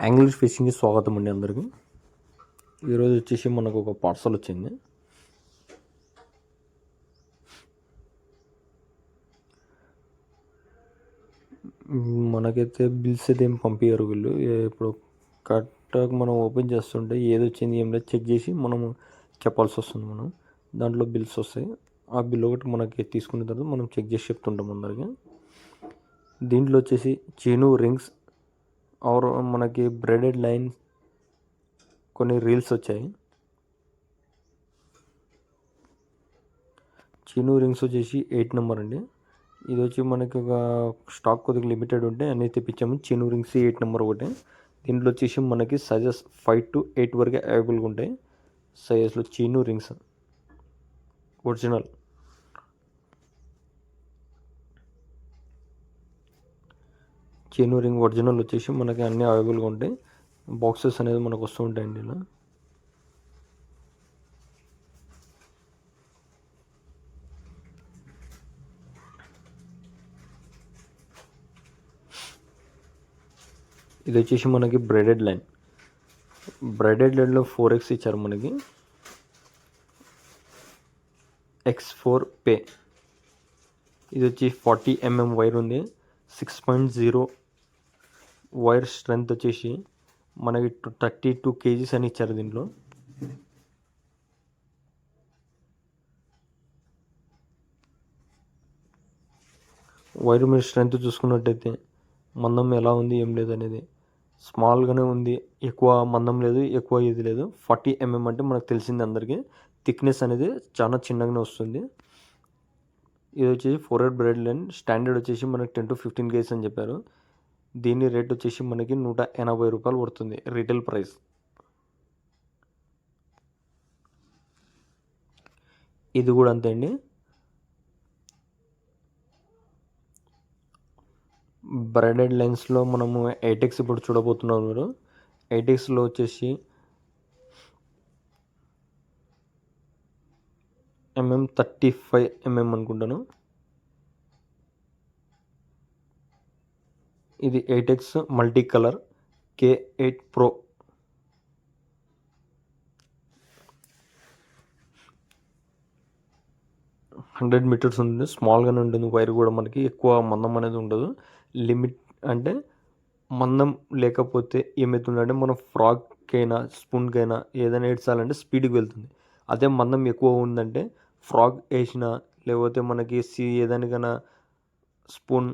యాంగ్లిష్ ఫిషింగ్కి స్వాగతం అండి అందరికీ. ఈరోజు వచ్చేసి మనకు ఒక పార్సల్ వచ్చింది. మనకైతే బిల్స్ అయితే ఏం పంపించారు వీళ్ళు. ఇప్పుడు కరెక్ట్గా మనం ఓపెన్ చేస్తుంటే ఏది వచ్చింది ఏం లేదు చెక్ చేసి మనము చెప్పాల్సి వస్తుంది. మనం దాంట్లో బిల్స్ వస్తాయి. ఆ బిల్ ఒకటి మనకి తీసుకున్న తర్వాత మనం చెక్ చేసి చెప్తుంటాం అందరికి. దీంట్లో వచ్చేసి చీను రింగ్స్ ఆర్ మనకి బ్రెడెడ్ లైన్ కొన్ని రీల్స్ వచ్చాయి. చీను రింగ్స్ వచ్చేసి 8 నెంబర్ అండి. ఇది వచ్చి మనకి ఒక స్టాక్ కొద్దిగా లిమిటెడ్ ఉంటే అన్నీ తెప్పించాము. చీను రింగ్స్ 8 నెంబర్ ఒకటి. దీంట్లో వచ్చేసి మనకి సైజెస్ 5 to 8 వరకు అవైలబుల్గా ఉంటాయి. సైజెస్లో చీను రింగ్స్ ఒరిజినల్. చీను రింగ్ ఒరిజినల్ వచ్చేసి మనకి అన్నీ అవైలబుల్గా ఉంటాయి. బాక్సెస్ అనేది మనకు వస్తూ ఉంటాయండి ఇలా. ఇది వచ్చేసి మనకి బ్రెడెడ్ లైన్. బ్రెడెడ్ లైన్లో 4x ఇచ్చారు మనకి. X4 pay. ఇది వచ్చి 40 mm వైర్ ఉంది. 6.0 వైర్ స్ట్రెంత్ వచ్చేసి మనకి 32 kgs అని ఇచ్చారు దీంట్లో. వైర్ మీద స్ట్రెంత్ చూసుకున్నట్టయితే మందం ఎలా ఉంది ఏం లేదు అనేది స్మాల్గానే ఉంది. ఎక్కువ మందం లేదు, ఎక్కువ ఇది లేదు. 40 mm అంటే మనకు తెలిసింది అందరికీ. థిక్నెస్ అనేది చాలా చిన్నగానే వస్తుంది. ఇది వచ్చేసి 4 బ్రెడ్ లైన్. స్టాండర్డ్ వచ్చేసి మనకి 10 to 15 kgs అని చెప్పారు. దీని రేట్ వచ్చేసి మనకి 180 రూపాయలు పడుతుంది రీటైల్ ప్రైస్. ఇది కూడా అంతే అండి. బ్రెడెడ్ లైన్స్లో మనము 8x ఇప్పుడు చూడబోతున్నాం. మీరు 8xలో వచ్చేసి mm 35 mm అనుకుంటాను. ఇది 8x multi colour K8 Pro. Hundred metres ఉంటుంది. స్మాల్గానే ఉంటుంది. వైర్ కూడా మనకి ఎక్కువ మందం అనేది ఉండదు. లిమిట్ అంటే మందం లేకపోతే ఏమవుతుందంటే మనం ఫ్రాగ్కైనా స్పూన్కైనా ఏదైనా ఏడ్చాలంటే స్పీడ్కి వెళ్తుంది. అదే మందం ఎక్కువ ఉందంటే ఫ్రాగ్ వేసినా లేకపోతే మనకి ఏదానికైనా స్పూన్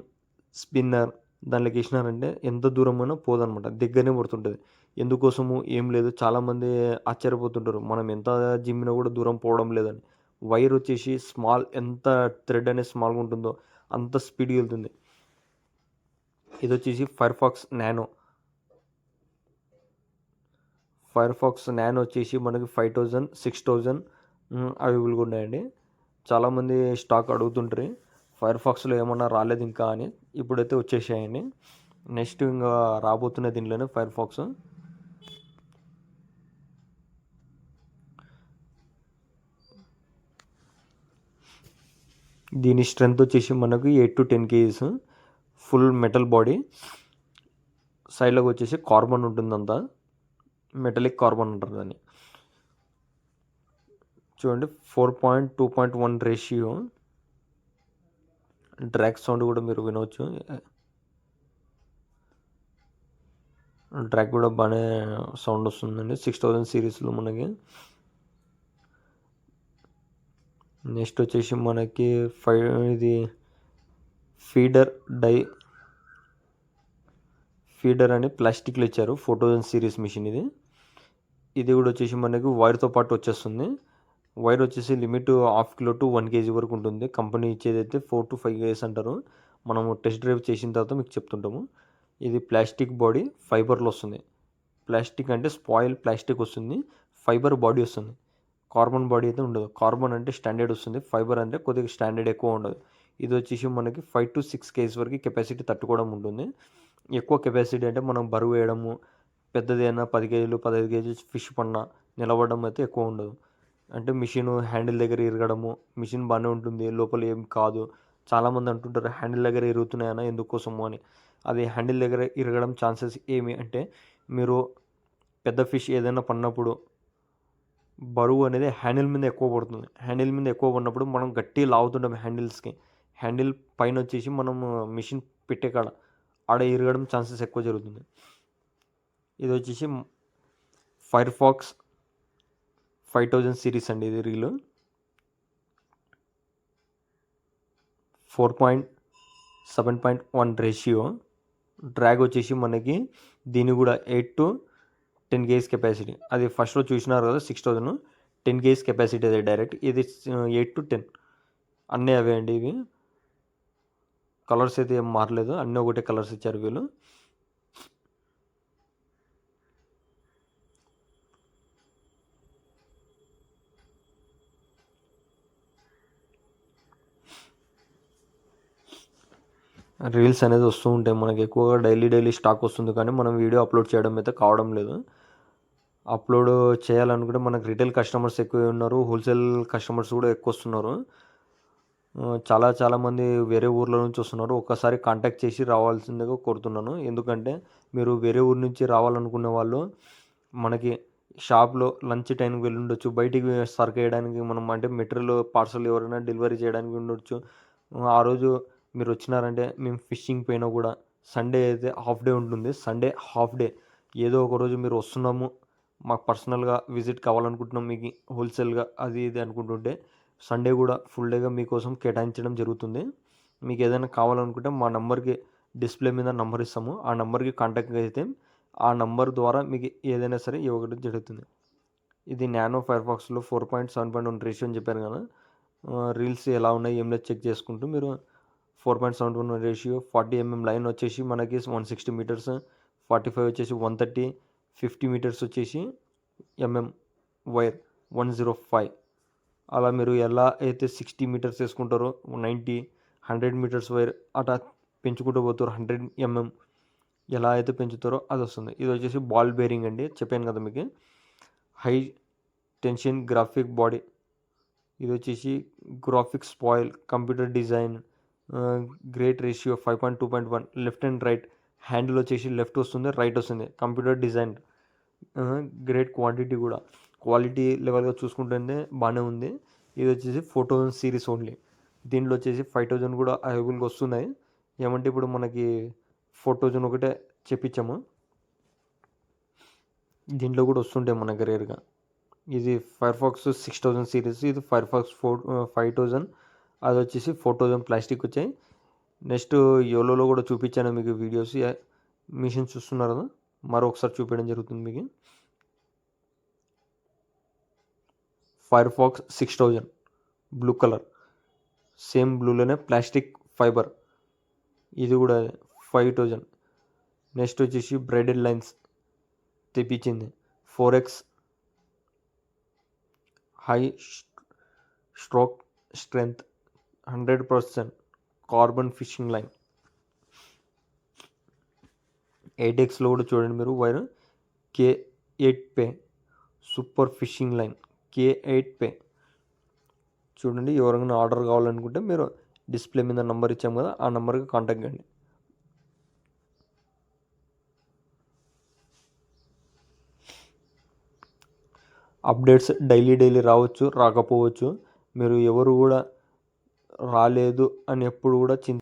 స్పిన్నర్ దాంట్లోకి వేసినారంటే ఎంత దూరమైనా పోదనమాట, దగ్గరనే పడుతుంటుంది. ఎందుకోసము ఏం లేదు, చాలామంది ఆశ్చర్యపోతుంటారు మనం ఎంత జిమ్మినా కూడా దూరం పోవడం లేదని. వైర్ వచ్చేసి స్మాల్, ఎంత థ్రెడ్ అనేది స్మాల్గా ఉంటుందో అంత స్పీడ్గా వెళ్తుంది. ఇది వచ్చేసి ఫైర్ఫాక్స్ నానో వచ్చేసి మనకి 5000 6000 అవైలబుల్గా ఉన్నాయండి. చాలామంది స్టాక్ అడుగుతుంటారు ఫైర్ఫాక్స్లో ఏమన్నా రాలేదు ఇంకా అని. ఇప్పుడైతే వచ్చేసాయండి. నెక్స్ట్ ఇంకా రాబోతున్న దీనిలోనే ఫైర్ఫాక్స్. దీని స్ట్రెంత్ వచ్చేసి మనకు 8 to 10 kgs. Full metal body. సైడ్లోకి వచ్చేసి కార్బన్ ఉంటుంది. అంతా మెటలిక్ కార్బన్ అంటారు దాన్ని. చూడండి 4.2.1 రేషియో. డ్రాగ్ సౌండ్ కూడా మీరు వినవచ్చు. డ్రాగ్ కూడా బాగానే సౌండ్ వస్తుందండి 6000 సిరీస్లో మనకి. నెక్స్ట్ వచ్చేసి మనకి ఇది ఫీడర్ అని ప్లాస్టిక్లో ఇచ్చారు. 4000 సిరీస్ మిషన్ ఇది. ఇది కూడా వచ్చేసి మనకి వైర్తో పాటు వచ్చేస్తుంది. వైర్ వచ్చేసి లిమిట్ 1/2 kg to 1 kg వరకు ఉంటుంది. కంపెనీ ఇచ్చేదైతే 4 to 5 kgs అంటారు. మనము టెస్ట్ డ్రైవ్ చేసిన తర్వాత మీకు చెప్తుంటాము. ఇది ప్లాస్టిక్ బాడీ ఫైబర్లో వస్తుంది. ప్లాస్టిక్ అంటే స్పాయిల్ ప్లాస్టిక్ వస్తుంది. ఫైబర్ బాడీ వస్తుంది. కార్బన్ బాడీ అయితే ఉండదు. కార్బన్ అంటే స్టాండర్డ్ వస్తుంది. ఫైబర్ అంటే కొద్దిగా స్టాండర్డ్ ఎక్కువ ఉండదు. ఇది వచ్చేసి మనకి 5 to 6 kgs వరకు కెపాసిటీ తట్టుకోవడం ఉంటుంది. ఎక్కువ కెపాసిటీ అంటే మనం బరువు వేయడము, పెద్దది అయినా 10 kg 15 kg ఫిష్ పన్నా నిలబడడం అయితే ఎక్కువ ఉండదు. అంటే మిషన్ హ్యాండిల్ దగ్గర ఇరగడము, మిషన్ బాగానే ఉంటుంది, లోపల ఏం కాదు. చాలామంది అంటుంటారు హ్యాండిల్ దగ్గర ఇరుగుతున్నాయన్నా ఎందుకోసము అని. అది హ్యాండిల్ దగ్గర ఇరగడం ఛాన్సెస్ ఏమి అంటే మీరు పెద్ద ఫిష్ ఏదైనా పడినప్పుడు బరువు అనేది హ్యాండిల్ మీద ఎక్కువ పడుతుంది. హ్యాండిల్ మీద ఎక్కువ పడినప్పుడు మనం గట్టిగా లాగుతుంటాం హ్యాండిల్స్‌కి. హ్యాండిల్ పైన వచ్చేసి మనము మిషన్ పెట్టే కాడ ఆడ ఇరగడం ఛాన్సెస్ ఎక్కువ జరుగుతుంది. ఇది వచ్చేసి ఫైర్‌ఫాక్స్ 5000 సిరీస్ అండి ఇది రీలు. 4.7.1 రేషియో. డ్రాగ్ వచ్చేసి మనకి దీన్ని కూడా 8-10 కేజీస్ కెపాసిటీ. అది ఫస్ట్‌లో చూసినారు కదా 6000 10 కేజీస్ కెపాసిటీ అది డైరెక్ట్. ఇది 8-10 అన్నీ అవే అండి ఇవి. కలర్స్ అయితే ఏం మారలేదు. అన్నీ ఒకటే కలర్స్ ఇచ్చారు వీళ్ళు. రీల్స్ అనేది వస్తూ ఉంటాయి మనకి ఎక్కువగా డైలీ స్టాక్ వస్తుంది, కానీ మనం వీడియో అప్లోడ్ చేయడం అయితే కావడం లేదు. అప్లోడ్ చేయాలనుకుంటే మనకు రిటైల్ కస్టమర్స్ ఎక్కువ ఉన్నారు, హోల్సేల్ కస్టమర్స్ కూడా ఎక్కువ వస్తున్నారు. చాలామంది వేరే ఊర్ల నుంచి వస్తున్నారు. ఒక్కసారి కాంటాక్ట్ చేసి రావాల్సిందిగా కోరుతున్నాను. ఎందుకంటే మీరు వేరే ఊరు నుంచి రావాలనుకునే వాళ్ళు మనకి షాప్లో లంచ్ టైంకి వెళ్ళి ఉండొచ్చు, బయటికి సరుకు వేయడానికి మనం అంటే మెటీరియల్ పార్సల్ ఎవరైనా డెలివరీ చేయడానికి ఉండొచ్చు. ఆ రోజు మీరు వచ్చినారంటే మేము ఫిషింగ్ పోయినా కూడా సండే అయితే హాఫ్ డే ఉంటుంది. సండే హాఫ్ డే ఏదో ఒక రోజు మీరు వస్తున్నాము, మాకు పర్సనల్గా విజిట్ కావాలనుకుంటున్నాం మీకు హోల్సేల్గా అది ఇది అనుకుంటుంటే సండే కూడా ఫుల్ డేగా మీకోసం కేటాయించడం జరుగుతుంది. మీకు ఏదైనా కావాలనుకుంటే మా నెంబర్కి డిస్ప్లే మీద నంబర్ ఇస్తాము. ఆ నెంబర్కి కాంటాక్ట్ అయితే ఆ నంబర్ ద్వారా మీకు ఏదైనా సరే ఇవ్వడం జరుగుతుంది. ఇది నానో ఫైర్‌ఫాక్స్‌లో 4.7.1 రేషియో అని చెప్పాను కదా. రీల్స్ ఎలా ఉన్నాయి ఏం లేదు చెక్ చేసుకుంటూ మీరు 4.71 రేషియో 40 mm లైన్ వచ్చేసి మనకి 160 మీటర్స్, 45 వచ్చేసి 130, 50 మీటర్స్ వచ్చేసి వైర్ 105. అలా మీరు ఎలా అయితే 60 మీటర్స్ వేసుకుంటారో 90, 100 మీటర్స్ వైర్ అట్లా పెంచుకుంటూ పోతారు. 100 mm ఎలా అయితే పెంచుతారో అది వస్తుంది. ఇది వచ్చేసి బాల్ బేరింగ్ అండి, చెప్పాను కదా మీకు. High tension graphic body. ఇది వచ్చేసి graphics spoil computer design great ratio 5.2.1 left and right. Handle వచ్చేసి లెఫ్ట్ వస్తుంది, రైట్ వస్తుంది. కంప్యూటర్ డిజైన్ గ్రేట్ క్వాంటిటీ కూడా క్వాలిటీ లెవెల్గా చూసుకుంటే బాగానే ఉంది. ఇది వచ్చేసి 4000 సిరీస్ ఓన్లీ. దీంట్లో వచ్చేసి 5000 కూడా అవైలబుల్గా వస్తున్నాయి. ఏమంటే ఇప్పుడు మనకి 4000 ఒకటే చెప్పించాము, దీంట్లో కూడా వస్తుంటాయి మనకి రేర్గా. ఇది ఫైర్‌ఫాక్స్ 6000 సిరీస్, ఇది ఫైర్‌ఫాక్స్ 5000, అది వచ్చేసి 4000 ప్లాస్టిక్ వచ్చాయి. నెక్స్ట్ యోలోలో కూడా చూపించాను మీకు వీడియోస్. మిషన్ చూస్తున్నారు కదా, మరొకసారి చూపించడం జరుగుతుంది మీకు. ఫైర్‌ఫాక్స్ 6000 బ్లూ కలర్, సేమ్ బ్లూలోనే ప్లాస్టిక్ ఫైబర్, ఇది కూడా 5000. నెక్స్ట్ వచ్చేసి బ్రైడల్ లైన్స్ తెప్పించింది 4x high stroke strength 100% carbon fishing line. 8xలో కూడా చూడండి మీరు వైర్ K8 పే సూపర్ ఫిషింగ్ లైన్ K8 పే చూడండి. ఎవరైనా ఆర్డర్ కావాలనుకుంటే మీరు డిస్ప్లే మీద నంబర్ ఇచ్చాం కదా, ఆ నెంబర్కి కాంటాక్ట్ కండి. అప్డేట్స్ డైలీ రావచ్చు, రాకపోవచ్చు. మీరు ఎవరు కూడా రాలేదు అని ఎప్పుడు కూడా